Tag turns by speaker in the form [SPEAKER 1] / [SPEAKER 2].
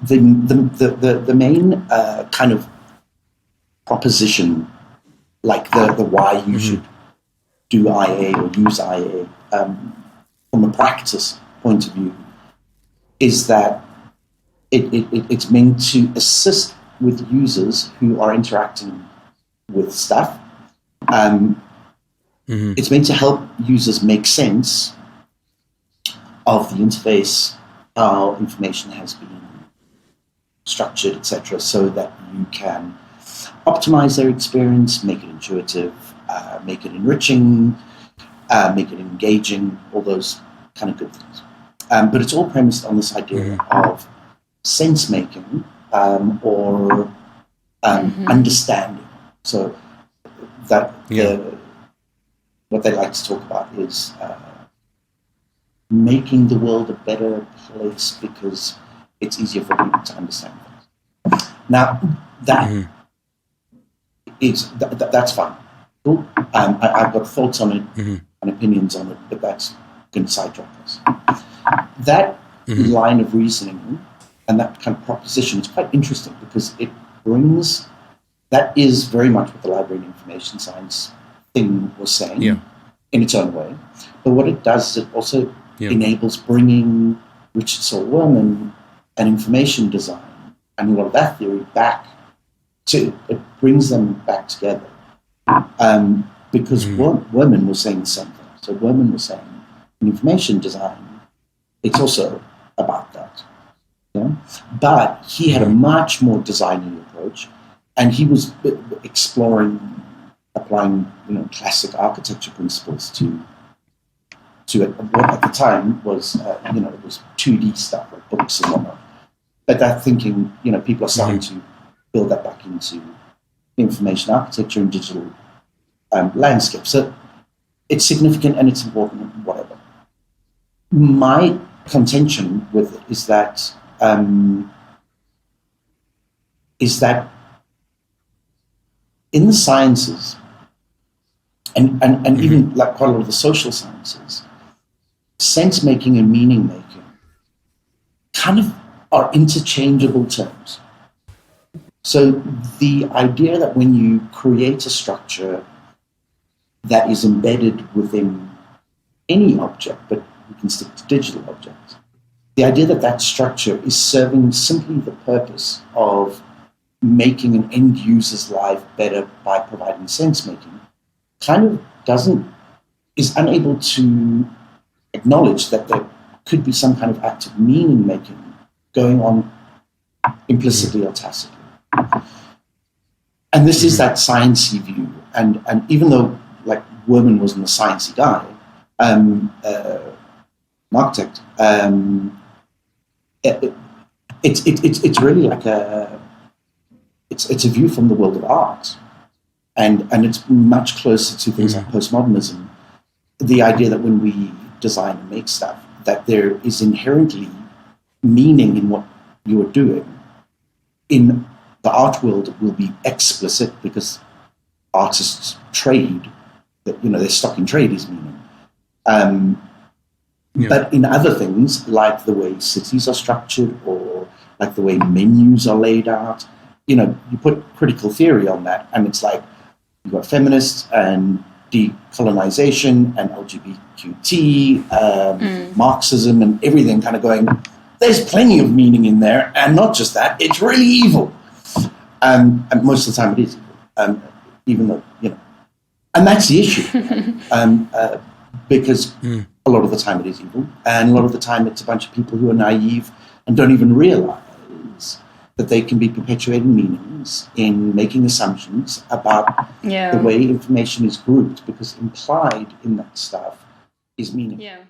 [SPEAKER 1] the main kind of proposition, like the why you should do IA or use IA from a practice point of view, is that it's meant to assist with users who are interacting with stuff. It's meant to help users make sense of the interface, how information has been structured, etc., so that you can optimize their experience, make it intuitive, make it enriching, make it engaging, all those kind of good things. But it's all premised on this idea of sense making or understanding. So that what they like to talk about is making the world a better place because it's easier for people to understand things. Now, that is that's fine. Cool. I've got thoughts on it and opinions on it, but that's going to sidetrack us. That line of reasoning and that kind of proposition is quite interesting because it brings, that is very much what the library and information science thing was saying in its own way. But what it does is it also enables bringing Richard Saul Wurman and information design and a lot of that theory back to, it brings them back together. Because Wurman was saying the same thing. So Wurman was saying in information design, it's also about that. Yeah? But he had a much more designy approach, and he was exploring, applying classic architecture principles to what at the time was it was 2D stuff like books and whatnot. But that thinking, people are starting to build that back into information architecture and digital landscape. So it's significant and it's important and whatever. My contention with it is that in the sciences and even like quite a lot of the social sciences, sense making and meaning making kind of are interchangeable terms. So the idea that when you create a structure that is embedded within any object, but we can stick to digital objects, the idea that that structure is serving simply the purpose of making an end user's life better by providing sense making kind of is unable to acknowledge that there could be some kind of active meaning making going on implicitly or tacitly. And this is that sciencey view. And even though like Wurman wasn't a sciencey guy, an architect, it's really like it's a view from the world of art. And it's much closer to things like postmodernism. The idea that when we design and make stuff, that there is inherently meaning in what you are doing. In the art world, it will be explicit because artists trade, that their stock in trade is meaning. But in other things, like the way cities are structured or like the way menus are laid out, you put critical theory on that, and it's like you've got feminists and decolonization and LGBTQT, Marxism and everything kind of going, there's plenty of meaning in there, and not just that, it's really evil. And most of the time it is evil, even though, and that's the issue. Because a lot of the time it is evil, and a lot of the time it's a bunch of people who are naive and don't even realize that they can be perpetuating meanings in making assumptions about the way information is grouped, because implied in that stuff is meaning.
[SPEAKER 2] Yeah.